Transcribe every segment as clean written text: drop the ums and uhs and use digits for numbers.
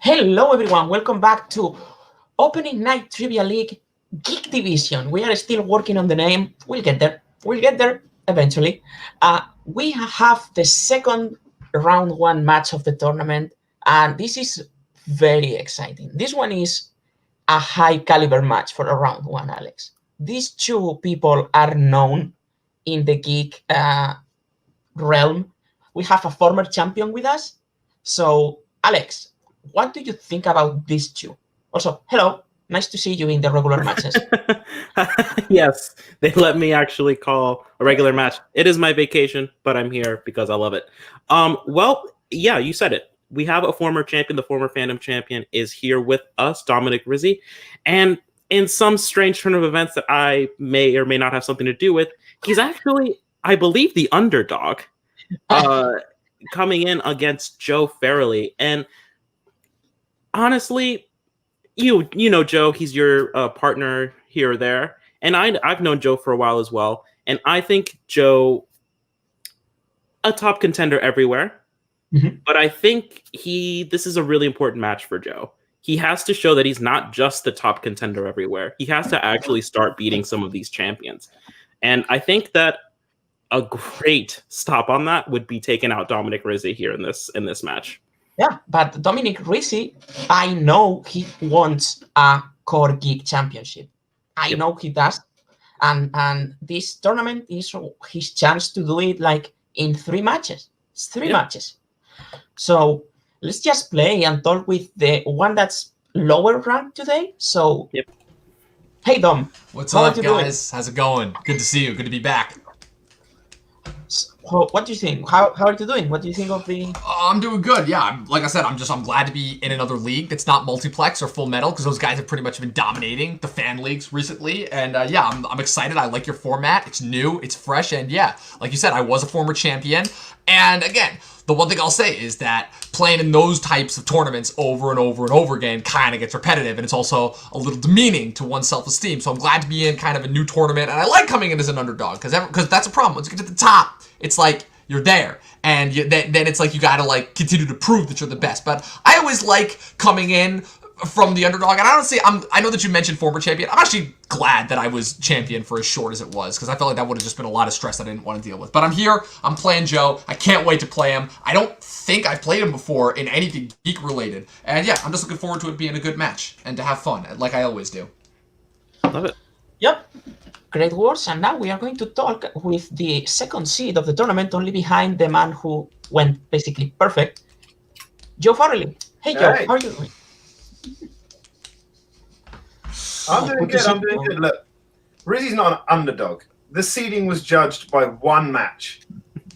Hello everyone, welcome back to Opening Night Trivia League Geek Division. We are still working on the name. We'll get there eventually. We have the second round one match of the tournament, and this is very exciting. This one is a high caliber match for a round one, Alex. These two people are known in the geek realm. We have a former champion with us. So, Alex, what do you think about these two? Also, hello. Nice to see you in the regular matches. Yes, they let me actually call a regular match. It is my vacation, but I'm here because I love it. Well, yeah, you said it. We have a former champion. The former fandom champion is here with us, Dominic Rizzi. And in some strange turn of events that I may or may not have something to do with, he's actually, I believe, the underdog coming in against Joe Farrelly. And honestly, you know Joe, he's your partner here or there, and I've known Joe for a while as well, and I think Joe a top contender everywhere. Mm-hmm. But I think this is a really important match for Joe. He has to show that he's not just the top contender everywhere. He has to actually start beating some of these champions, and I think that a great stop on that would be taking out Dominic Rizzi here in this match. Yeah, but Dominic Rizzi, I know he wants a core geek championship. I know he does. And this tournament is his chance to do it like in 3 matches. It's 3 matches. So let's just play and talk with the one that's lower ranked today. So, Hey Dom. What's up, guys? How's it going? Good to see you. Good to be back. What do you think? How are you doing? What do you think of the? I'm doing good. Yeah, like I said, I'm glad to be in another league that's not multiplex or full metal, because those guys have pretty much been dominating the fan leagues recently. And I'm excited. I like your format. It's new. It's fresh. And yeah, like you said, I was a former champion. And again, the one thing I'll say is that playing in those types of tournaments over and over and over again kind of gets repetitive, and it's also a little demeaning to one's self-esteem. So I'm glad to be in kind of a new tournament, and I like coming in as an underdog, because that's a problem. Once you get to the top, it's like you're there, and then it's like you got to like continue to prove that you're the best. But I always like coming in from the underdog, and honestly, I know that you mentioned former champion. I'm actually glad that I was champion for as short as it was, because I felt like that would have just been a lot of stress I didn't want to deal with. But I'm here, I'm playing Joe, I can't wait to play him. I don't think I've played him before in anything geek related, and yeah, I'm just looking forward to it being a good match, and to have fun, like I always do. Love it. Yep. Great words, and now we are going to talk with the second seed of the tournament, only behind the man who went basically perfect, Joe Farrelly. Hey Joe, how are you doing? I'm doing good. Look, Rizzi's not an underdog. The seeding was judged by 1 match,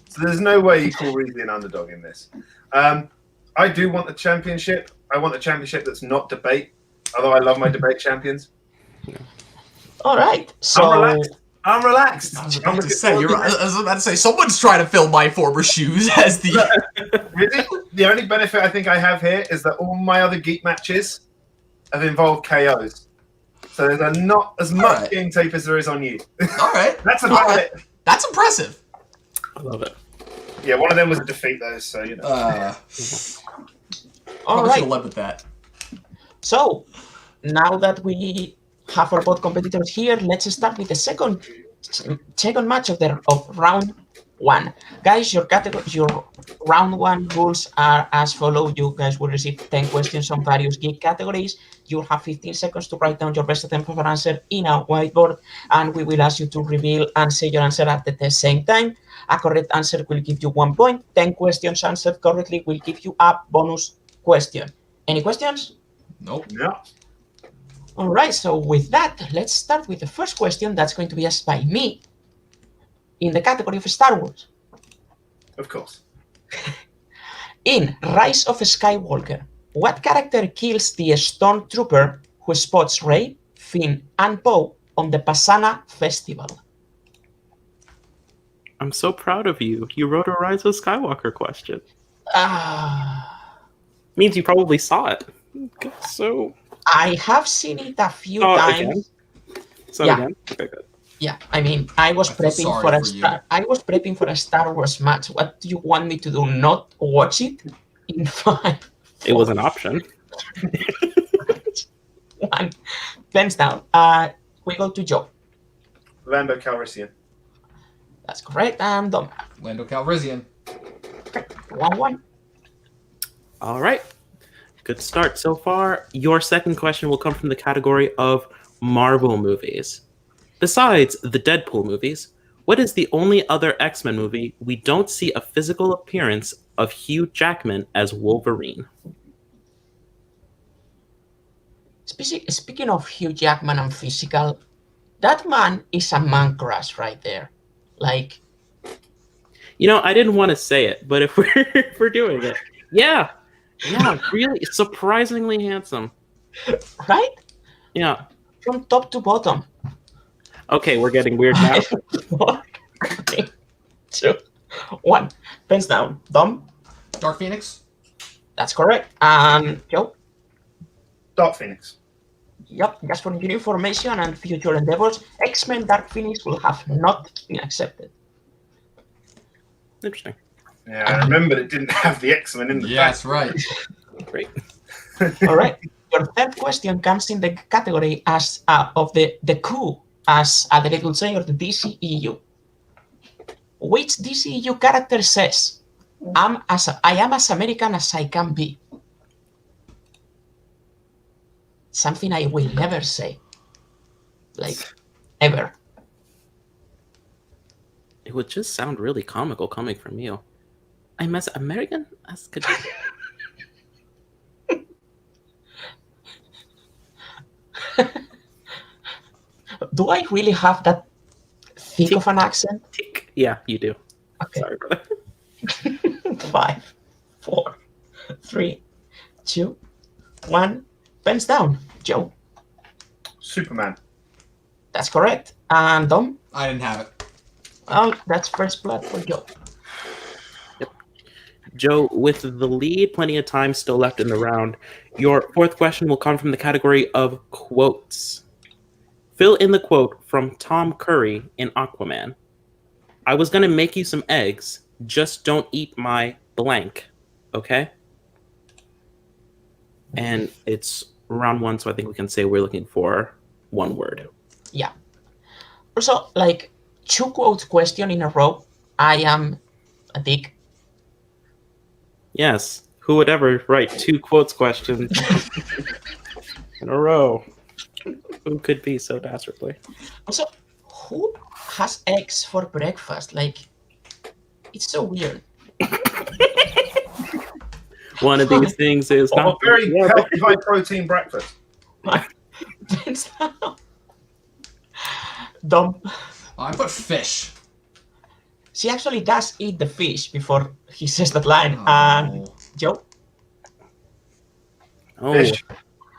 so there's no way you call Rizzi an underdog in this. I do want the championship. I want a championship that's not debate, although I love my debate champions. All right, so I'm relaxed. I was about to say, someone's trying to fill my former shoes as the. Rizzi, the only benefit I think I have here is that all my other geek matches have involved KOs. So there's not as much game tape as there is on you. All right. That's about it. That's impressive. I love it. Yeah, one of them was a defeat, though, so, you know. All right. Should have led with that. So, now that we have our both competitors here, let's start with the second match of round 1. Guys, your round 1 rules are as follow. You guys will receive 10 questions on various geek categories. You'll have 15 seconds to write down your best attempt of an answer in a whiteboard, and we will ask you to reveal and say your answer at the same time. A correct answer will give you 1 point. 10 questions answered correctly will give you a bonus question. Any questions? Nope. No. All right, so with that, let's start with the first question that's going to be asked by me in the category of Star Wars. Of course. In Rise of Skywalker, what character kills the stormtrooper who spots Rey, Finn, and Poe on the Pasana Festival? I'm so proud of you. You wrote a Rise of Skywalker question. Means you probably saw it. So I have seen it a few times. Again? Again? Okay, good. Yeah, I mean, I was I feel prepping sorry for a for you. I was prepping for a Star Wars match. What do you want me to do? Not watch it? In 5, It was 4, an option. 1. Pens down. We go to Joe. Lando Calrissian. That's correct. And Dom. Lando Calrissian. 1-1. All right. Good start so far. Your second question will come from the category of Marvel movies. Besides the Deadpool movies, what is the only other X-Men movie we don't see a physical appearance of Hugh Jackman as Wolverine? Speaking of Hugh Jackman and physical, that man is a man crush right there. Like, You know, I didn't want to say it, but if we're doing it, yeah, really surprisingly handsome. right? Yeah. From top to bottom. Okay, we're getting weird now. 4, 3, 2, 1. Pens down. Dom. Dark Phoenix. That's correct. And Joe. Dark Phoenix. Yep, just for your information and future endeavors, X-Men Dark Phoenix will have not been accepted. Interesting. Yeah, I remembered it didn't have the X-Men in the Yeah, that's right. Great. All right. Your third question comes in the category as of the coup, as Adelaide would say, or the DCEU. Which DCEU character says, I am as American as I can be? Something I will never say. Like, ever. It would just sound really comical coming from you. I'm as American as could be. Do I really have that thick of an accent? Tick. Yeah, you do. Okay. Sorry, brother. 5, 4, 3, 2, 1. Pens down. Joe. Superman. That's correct. And Dom? I didn't have it. Oh, that's first blood for Joe. Joe, with the lead, plenty of time still left in the round. Your fourth question will come from the category of quotes. Fill in the quote from Tom Curry in Aquaman. I was going to make you some eggs. Just don't eat my blank. Okay? And it's round one, so I think we can say we're looking for one word. Yeah. Also, like, 2 quotes question in a row. I am a dick. Yes. Who would ever write 2 quotes questions in a row? Who could be so dastardly? Also, who has eggs for breakfast? Like, it's so weird. One of these things is A not very healthy, high protein breakfast. Dom. I put fish. She actually does eat the fish before he says that line. Oh. And Joe? Oh, Fish.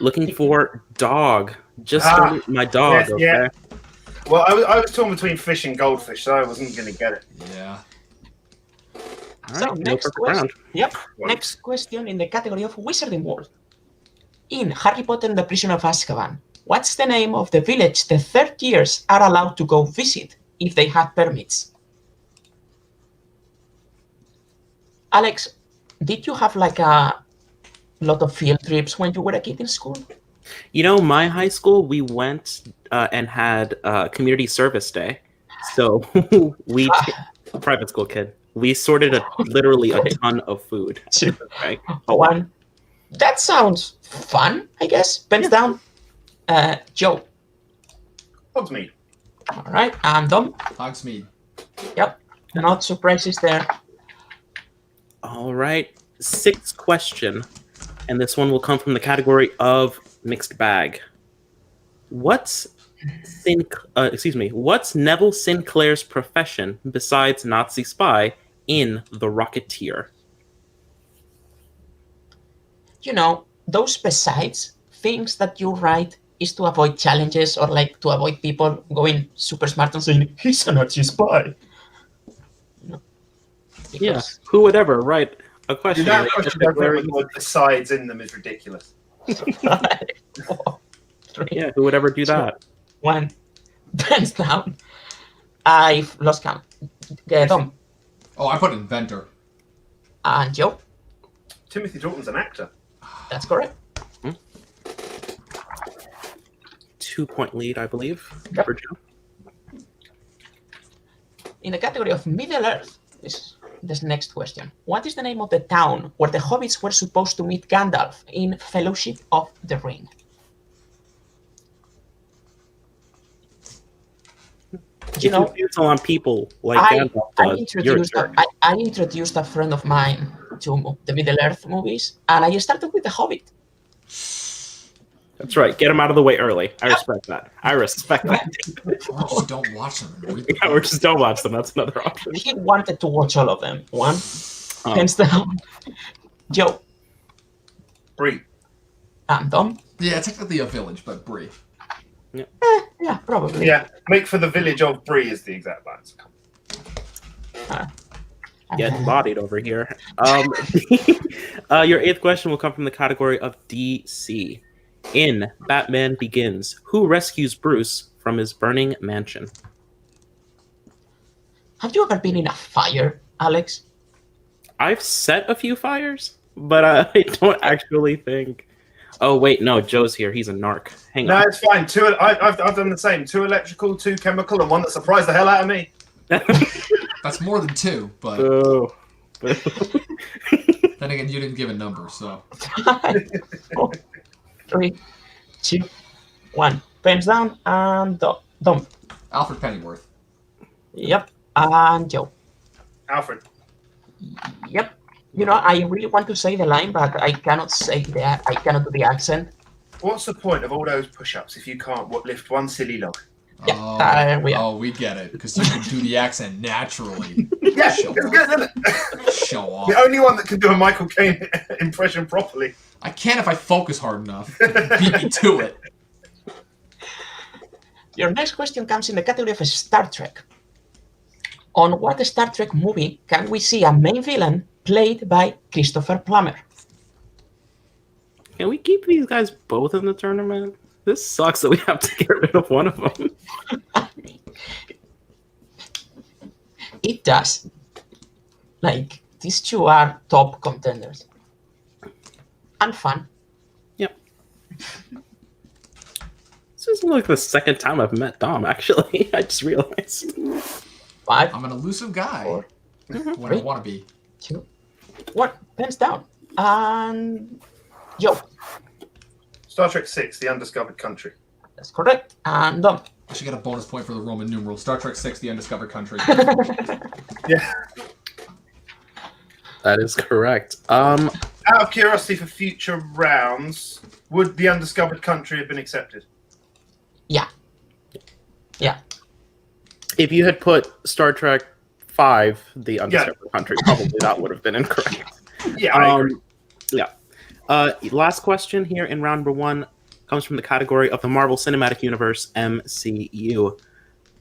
looking for dog. Just Ah, don't eat my dog, yes, okay? yeah. Well, I was torn between fish and goldfish, so I wasn't going to get it. Yeah. All So right, no next perfect question. round. Yep. One. Next question in the category of Wizarding World. In Harry Potter and the Prison of Azkaban, what's the name of the village the third years are allowed to go visit if they have permits? Alex, did you have like a lot of field trips when you were a kid in school? You know, my high school, we went and had community service day. So we, private school kid, we sorted literally a ton of food. Okay. One. That sounds fun, I guess. Pens down. Joe. Hogsmeade. All right. And Dom. Hogsmeade. Yep. Not surprises there. All right. 6th question. And this one will come from the category of mixed bag. What's Neville Sinclair's profession besides Nazi spy in The Rocketeer? You know, those besides things that you write is to avoid challenges or like to avoid people going super smart and saying, he's a Nazi spy. No. Yeah, who would ever write a question? That like question that doesn't where- have the word besides in them is ridiculous. 5, 4, 3, yeah, who would ever do that? 1. Hands down. I've lost count. Dom. Oh, I put inventor. And Joe. Timothy Dalton's an actor. That's correct. 2-point lead, I believe, Yep. for Joe. In the category of Middle Earth, is this next question. What is the name of the town where the hobbits were supposed to meet Gandalf in Fellowship of the Ring? If you cancel on people like Gandalf does, I introduced a friend of mine to the Middle Earth movies, and I started with The Hobbit. That's right. Get them out of the way early. I respect that. Or just don't watch them. Yeah, or just don't watch them. That's another option. He wanted to watch all of them. Hands down. Joe. Bree. And Dom. Yeah, technically a village, but Bree. Yeah, probably. Yeah, make for the village of Bree is the exact answer. Getting bodied over here. Your 8th question will come from the category of DC. In Batman Begins, who rescues Bruce from his burning mansion? Have you ever been in a fire, Alex? I've set a few fires, but I don't actually think. Oh wait, no, Joe's here. He's a narc. Hang on. No, it's fine. I've done the same. 2 electrical, 2 chemical, and 1 that surprised the hell out of me. That's more than 2, but Oh. then again, you didn't give a number, so. 5, 4, 3, 2, 1. Pens down and Dom. Alfred Pennyworth. Yep. And Joe. Alfred. Yep. I really want to say the line, but I cannot say that. I cannot do the accent. What's the point of all those push-ups if you can't lift one silly log? Yeah, we get it, because you can do the accent naturally. Yeah, Show it's off. good, isn't it? Show off. The only one that can do a Michael Caine impression properly. I can if I focus hard enough. Beat me to it. Your next question comes in the category of Star Trek. On what Star Trek movie can we see a main villain played by Christopher Plummer? Can we keep these guys both in the tournament? This sucks that we have to get rid of one of them. It does. Like, these 2 are top contenders. And fun. Yep. This is like the 2nd time I've met Dom, actually. I just realized. 5, I'm an elusive guy. 4, When I want to be. 2, 1. Pens down. And Joe. Star Trek 6, The Undiscovered Country. That's correct. And Dom. I should get a bonus point for the Roman numeral. Star Trek 6, The Undiscovered Country. Yeah. That is correct. Out of curiosity for future rounds, would The Undiscovered Country have been accepted? Yeah. If you had put Star Trek 5, The Undiscovered Country, probably that would have been incorrect. Yeah, I agree. Yeah. Last question here in round number 1 comes from the category of the Marvel Cinematic Universe, MCU.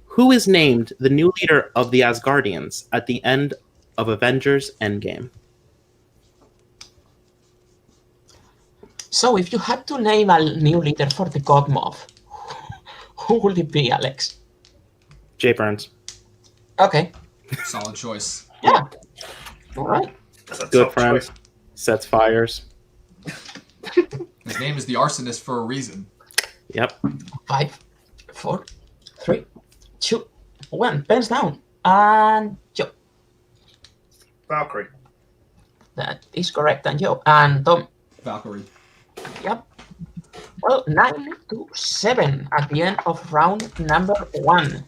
Who is named the new leader of the Asgardians at the end of Avengers Endgame? So if you had to name a new leader for the God Moth, who would it be, Alex? Jay Burns. Okay. Solid choice. Yeah. All right. That's a Good top friends. choice. Sets fires. His name is the Arsonist for a reason. Yep. 5, 4, 3, 2, 1. Pens down. And Joe. Valkyrie. That is correct. And Joe. And Tom. Valkyrie. Yep. Well, 9-7 at the end of round number 1.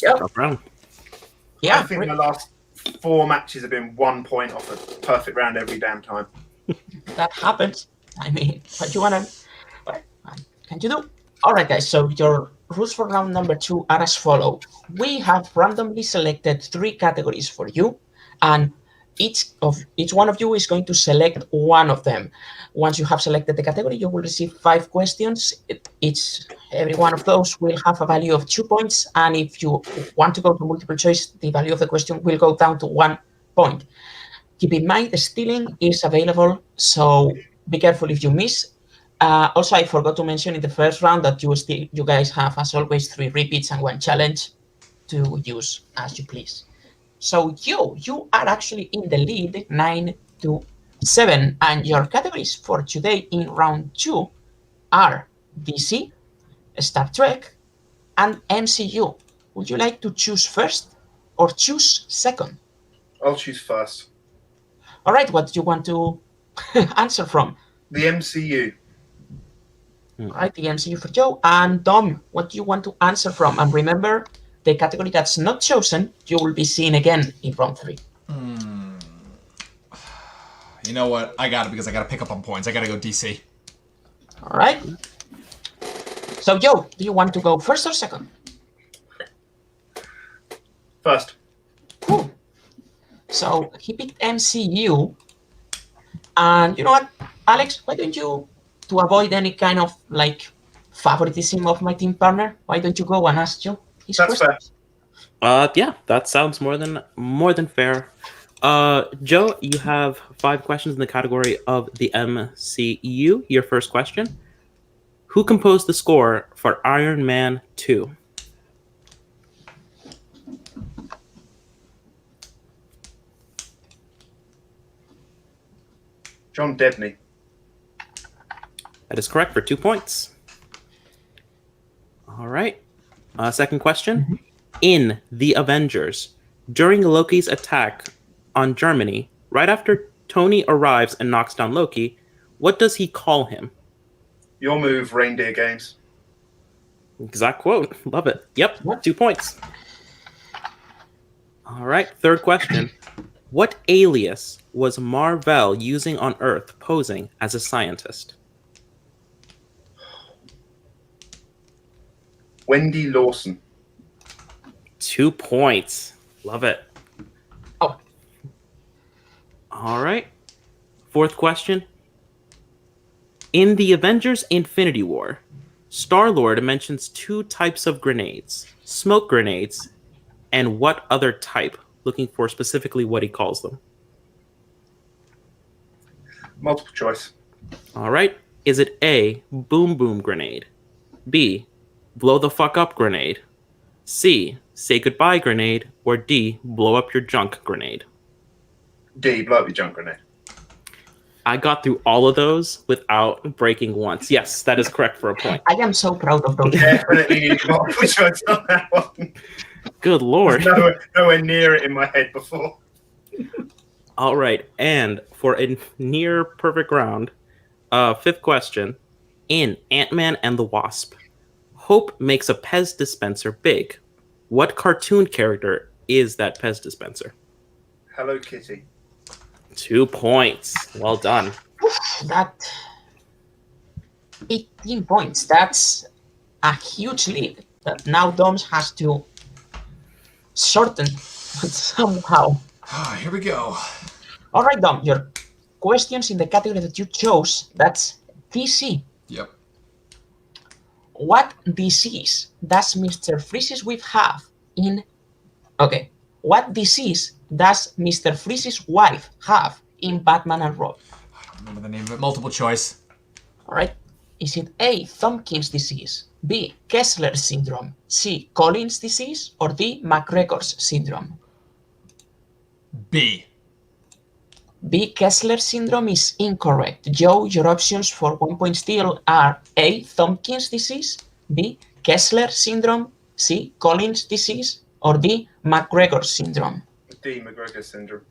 Yep. Top round. Yeah. I think my last 4 matches have been 1 point off a perfect round every damn time. That happens. I mean, what can you do? All right, guys. So your rules for round number 2 are as follow. We have randomly selected 3 categories for you, and each one of you is going to select one of them. Once you have selected the category, you will receive 5 questions. Every one of those will have a value of 2 points, and if you want to go to multiple choice, the value of the question will go down to 1 point. Keep in mind, the stealing is available, so be careful if you miss. Also, I forgot to mention in the first round that you guys have, as always, 3 repeats and 1 challenge to use as you please. So you are actually in the lead, 9-7, and your categories for today in round 2 are DC, Star Trek, and MCU. Would you like to choose first or choose second? I'll choose first. All right, what do you want to answer from? The MCU. All right, the MCU for Joe. And Dom, what do you want to answer from? And remember, the category that's not chosen, you will be seeing again in round 3. You know what? I got it because I got to pick up on points. I got to go DC. All right. So, Joe, do you want to go first or second? First. Cool. So he picked MCU. And you know what, Alex, why don't you, to avoid any kind of like favoritism of my team partner, why don't you go and ask Joe his That's questions? fair. Yeah, that sounds more than fair. Joe, you have 5 questions in the category of the MCU. Your first question: who composed the score for Iron Man 2? John Debney. That is correct for 2 points. All right. Second question: in the Avengers, during Loki's attack on Germany, right after Tony arrives and knocks down Loki, what does he call him? Your move, Reindeer Games. Exact quote. Love it. Yep, 2 points. All right, third question. What alias was Mar-Vell using on Earth posing as a scientist? Wendy Lawson. 2 points. Love it. Oh. All right. Fourth question. In the Avengers Infinity War, Star-Lord mentions 2 types of grenades: smoke grenades and what other type? Looking for specifically what he calls them. Multiple choice. All right. Is it A, boom boom grenade, B, blow the fuck up grenade, C, say goodbye grenade, or D, blow up your junk grenade? D, blow up your junk grenade. I got through all of those without breaking once. Yes, that is correct for a point. I am so proud of those. Definitely need multiple choice on that one. Good lord. Nowhere near it in my head before. All right, and for a near perfect round, fifth question. In Ant-Man and the Wasp, Hope makes a Pez dispenser big. What cartoon character is that Pez dispenser? Hello Kitty. 2 points. Well done. That 18 points. That's a huge lead that now Doms has to shorten somehow. Here we go. All right, Dom, your questions in the category that you chose, that's DC. Yep. What disease does Mr. Freeze's wife have in... Okay. What disease does Mr. Freeze's wife have in Batman and Robin? I don't remember the name of it. Multiple choice. All right. Is it A, Tompkins disease, B, Kessler syndrome, C, Collins disease, or D, McGregor's syndrome? B. B, Kessler syndrome is incorrect. Joe, your options for 1 point still are A, Tompkins disease, B, Kessler syndrome, C, Collins disease, or D, McGregor syndrome. D, McGregor syndrome.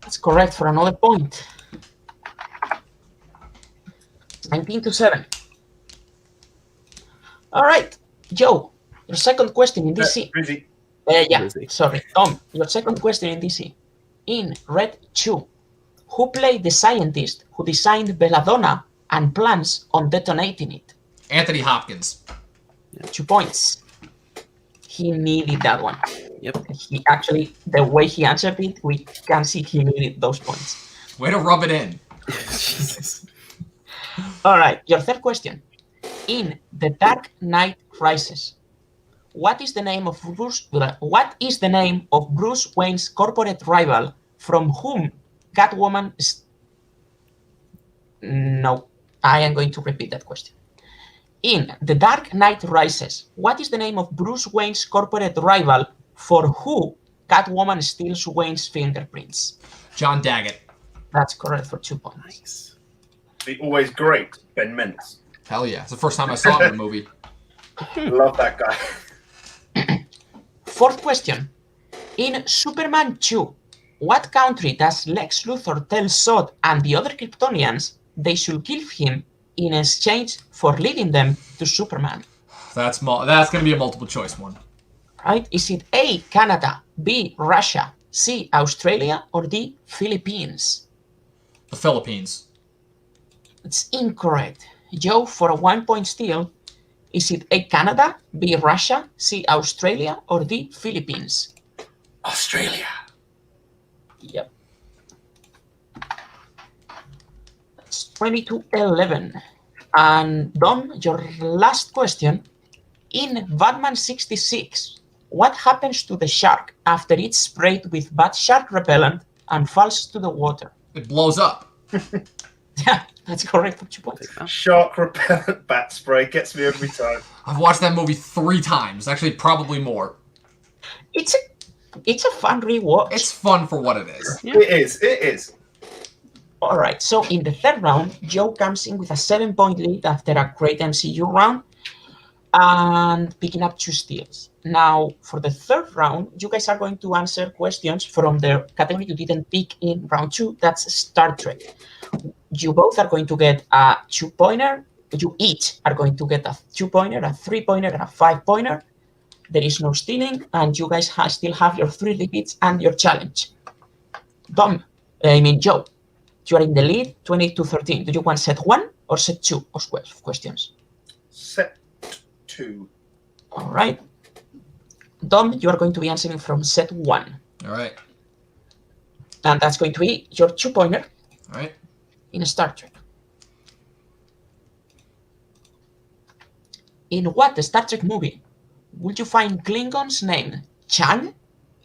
That's correct for another point. 19-7. All right, Joe, your second question in DC. Rizzi. Sorry, Tom, your second question in DC. In Red 2, who played the scientist who designed Belladonna and plans on detonating it? Anthony Hopkins. 2 points. He needed that one. Yep. He actually, the way he answered it, we can see he needed those points. Way to rub it in. Jesus. All right, your third question. In The Dark Knight Rises, what is the name of Bruce Wayne's corporate rival from whom Catwoman No. I am going to repeat that question. In The Dark Knight Rises, what is the name of Bruce Wayne's corporate rival for who Catwoman steals Wayne's fingerprints? John Daggett. That's correct for 2 points. Nice. The always great Ben Mintz. Hell yeah. It's the first time I saw it in the movie. Love that guy. Fourth question. In Superman 2, what country does Lex Luthor tell Zod and the other Kryptonians they should kill him in exchange for leading them to Superman? That's going to be a multiple choice one. Right? Is it A, Canada, B, Russia, C, Australia, or D, Philippines? The Philippines. It's incorrect. Joe, for a 1 point steal, is it A, Canada, B, Russia, C, Australia, or D, Philippines? Australia. Yep. That's 22-11. And Dom, your last question. In Batman 66, what happens to the shark after it's sprayed with bad shark repellent and falls to the water? It blows up. Yeah, that's correct for 2 points. Shark repellent bat spray gets me every time. I've watched that movie 3 times. Actually, probably more. It's a fun rewatch. It's fun for what it is. Yeah. It is. All right, so in the third round, Joe comes in with a 7-point lead after a great MCU round and picking up 2 steals. Now, for the third round, you guys are going to answer questions from the category you didn't pick in round 2. That's Star Trek. You both are going to get a 2-pointer. You each are going to get a 2-pointer, a 3-pointer, and a 5-pointer. There is no stealing, and you guys still have your 3 repeats and your challenge. Joe, you are in the lead, 28-13. Do you want set 1 or set 2 of questions? Set 2. All right. Dom, you are going to be answering from set 1. All right. And that's going to be your 2-pointer All right. in Star Trek. In what Star Trek movie would you find Klingons named Chang,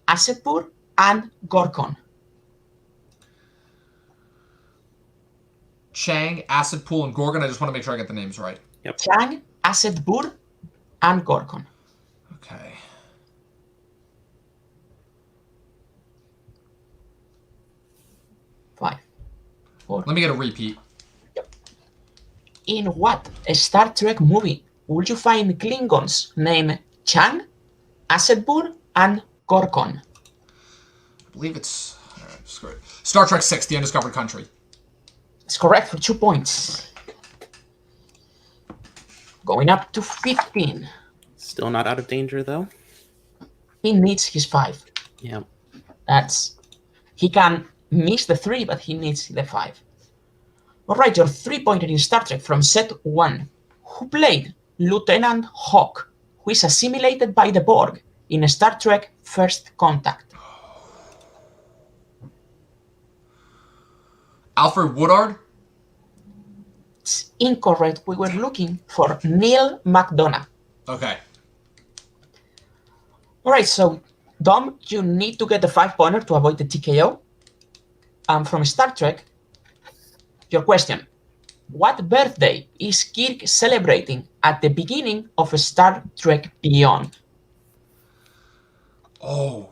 Asetpur, and Gorkon? Chang, Acid Pool, and Gorgon. I just want to make sure I get the names right. Yep. Chang, Asetpur, and Gorkon. Okay. Five, 4. Let me get a repeat. In what Star Trek movie would you find Klingons named Chang, Asetpur, and Gorkon? I believe it's... All right, screw it. Star Trek 6, The Undiscovered Country. It's correct for 2 points. Going up to 15. Still not out of danger, though. He needs his 5. Yeah. He can miss the 3, but he needs the 5. All right, your 3-pointer in Star Trek from set 1. Who played Lieutenant Hawk, who is assimilated by the Borg in Star Trek First Contact? Alfred Woodard? It's incorrect. We were looking for Neil McDonough. Okay. All right, so Dom, you need to get the 5-pointer to avoid the TKO. And from Star Trek, your question. What birthday is Kirk celebrating at the beginning of Star Trek Beyond? Oh.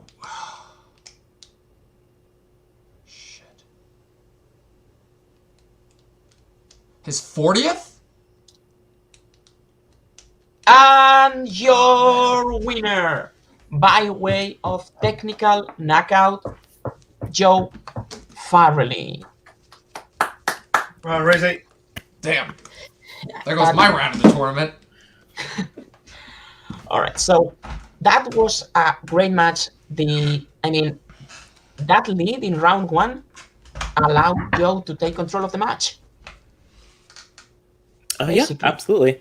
Shit. His 40th? And your winner, by way of technical knockout, Joe Farrelly. Rizzi. Damn. There goes my round of the tournament. All right, so that was a great match. That lead in round 1 allowed Joe to take control of the match. Yeah, Basically. absolutely.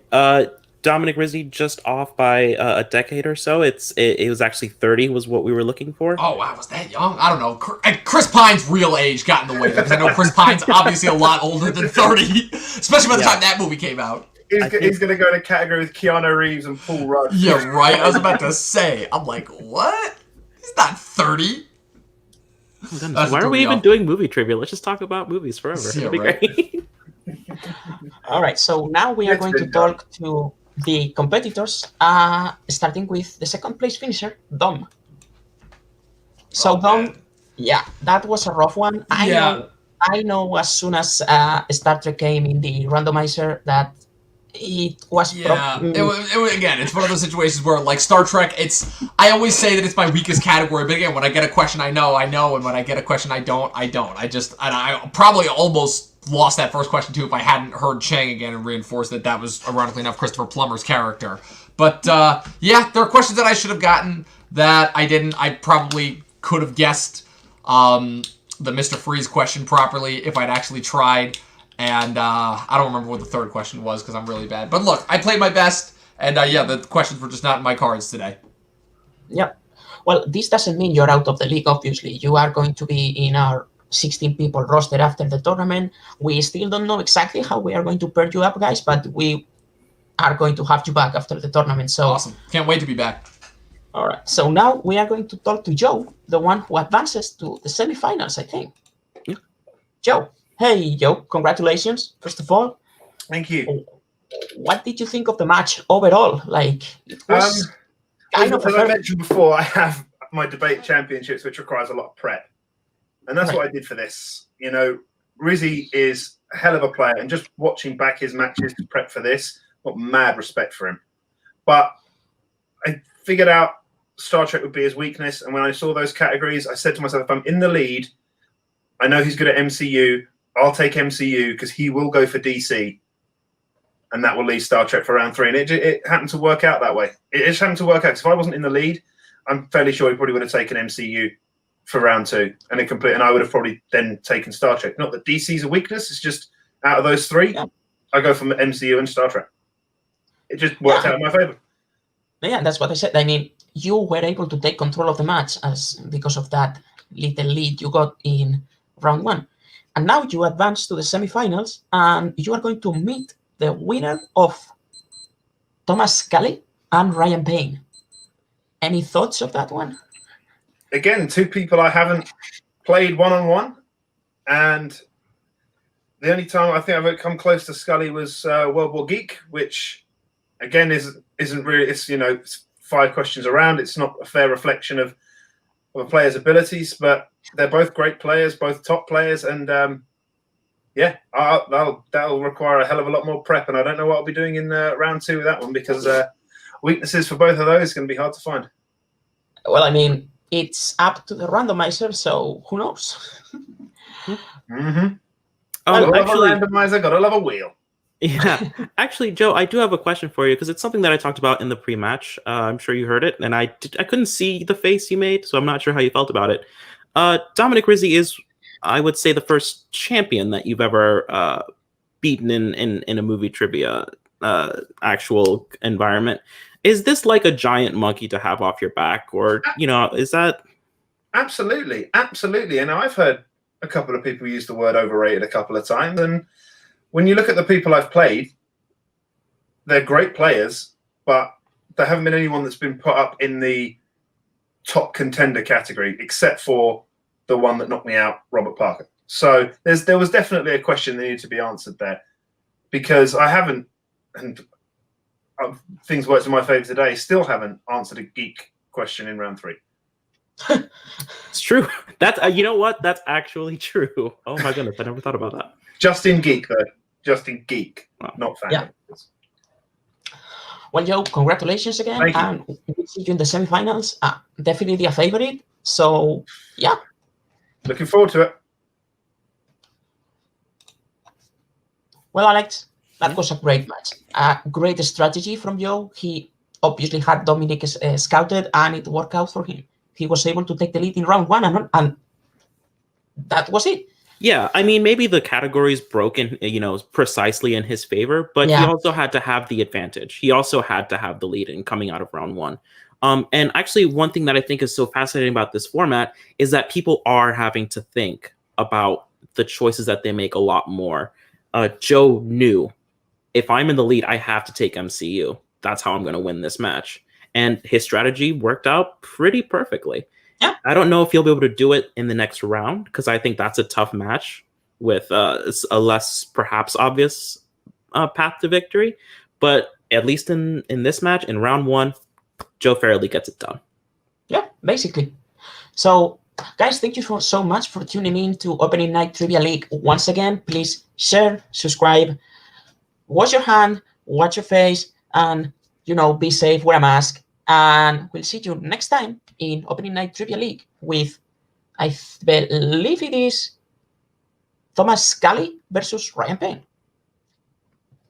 Dominic Rizzi just off by a decade or so. It was actually 30 was what we were looking for. Oh, wow. Was that young? I don't know. And Chris Pine's real age got in the way because I know Chris Pine's obviously a lot older than 30, especially by the time that movie came out. He's going to go in a category with Keanu Reeves and Paul Rudd. Yeah, right. I was about to say. I'm like, what? He's not 30. Oh, why are we even doing movie trivia? Let's just talk about movies forever. Yeah, It'd be right. great. All right, so now we are It's going to been done. talk to the competitors, starting with the second place finisher, Dom. So Oh, man. Dom, yeah, that was a rough one. Yeah. I know. As soon as Star Trek came in the randomizer, that it was Yeah, again, it's one of those situations where, like, Star Trek, I always say that it's my weakest category, but again, when I get a question I know, and when I get a question I don't. I probably almost lost that first question, too, if I hadn't heard Chang again and reinforced that was, ironically enough, Christopher Plummer's character. But, yeah, there are questions that I should have gotten that I didn't. I probably could have guessed the Mr. Freeze question properly if I'd actually tried. And I don't remember what the third question was because I'm really bad. But look, I played my best, and yeah, the questions were just not in my cards today. Yeah. Well, this doesn't mean you're out of the league, obviously. You are going to be in our 16 people roster after the tournament. We still don't know exactly how we are going to pair you up, guys, but we are going to have you back after the tournament. So awesome. Can't wait to be back. All right. So now we are going to talk to Joe, the one who advances to the semifinals, I think. Yeah. Joe. Hey, Joe. Congratulations, first of all. Thank you. What did you think of the match overall? Like, it was kind of... As I mentioned before, I have my debate championships, which requires a lot of prep. And that's what I did for this. You know, Rizzi is a hell of a player. And just watching back his matches to prep for this, got mad respect for him. But I figured out Star Trek would be his weakness. And when I saw those categories, I said to myself, if I'm in the lead, I know he's good at MCU. I'll take MCU because he will go for DC. And that will leave Star Trek for round 3. And it happened to work out that way. It just happened to work out. Because if I wasn't in the lead, I'm fairly sure he probably would have taken MCU for round 2. And I would have probably then taken Star Trek. Not that DC's a weakness. It's just out of those 3, I go for MCU and Star Trek. It just worked out in my favor. Yeah, that's what I said. I mean, you were able to take control of the match because of that little lead you got in round 1. And now you advance to the semifinals, and you are going to meet the winner of Thomas Scully and Ryan Payne. Any thoughts of that one? Again, 2 people I haven't played one-on-one. And the only time I think I've come close to Scully was World War Geek, which, again, isn't really... It's 5 questions around. It's not a fair reflection of a player's abilities, but they're both great players, both top players, and that'll require a hell of a lot more prep, and I don't know what I'll be doing in round 2 with that one because weaknesses for both of those are going to be hard to find. Well, I mean, it's up to the randomizer, so who knows? Mm-hmm. Gotta love a randomizer, gotta love a wheel. Yeah, actually, Joe, I do have a question for you because it's something that I talked about in the pre-match. I'm sure you heard it, and I couldn't see the face you made, so I'm not sure how you felt about it. Dominic Rizzi is, I would say, the first champion that you've ever beaten in a movie trivia actual environment. Is this like a giant monkey to have off your back, or is that? Absolutely. And I've heard a couple of people use the word overrated a couple of times, and when you look at the people I've played, they're great players, but there haven't been anyone that's been put up in the top contender category, except for the one that knocked me out, Robert Parker. So there was definitely a question that needed to be answered there, because I haven't, and things worked in my favor today, still haven't answered a geek question in round 3. It's true. That's you know what? That's actually true. Oh my goodness, I never thought about that. Just in Geek, though. Just in Geek, not fandom. Yeah. Well, Joe, congratulations again. Thank you. And we'll see you in the semifinals. Definitely a favorite. So, yeah. Looking forward to it. Well, Alex, that was a great match. Great strategy from Joe. He obviously had Dominic scouted, and it worked out for him. He was able to take the lead in round 1, and that was it. Yeah, I mean, maybe the categories broken, precisely in his favor, but he also had to have the advantage. He also had to have the lead in coming out of round 1. And actually, one thing that I think is so fascinating about this format is that people are having to think about the choices that they make a lot more. Joe knew, if I'm in the lead, I have to take MCU. That's how I'm going to win this match. And his strategy worked out pretty perfectly. Yeah. I don't know if he'll be able to do it in the next round, because I think that's a tough match with a less perhaps obvious path to victory. But at least in this match, in round 1, Joe Farrelly gets it done. Yeah, basically. So, guys, thank you so much for tuning in to Opening Night Trivia League. Once again, please share, subscribe, wash your hand, wash your face, and, be safe, wear a mask. And we'll see you next time in Opening Night Trivia League with, I believe it is Thomas Scully versus Ryan Payne.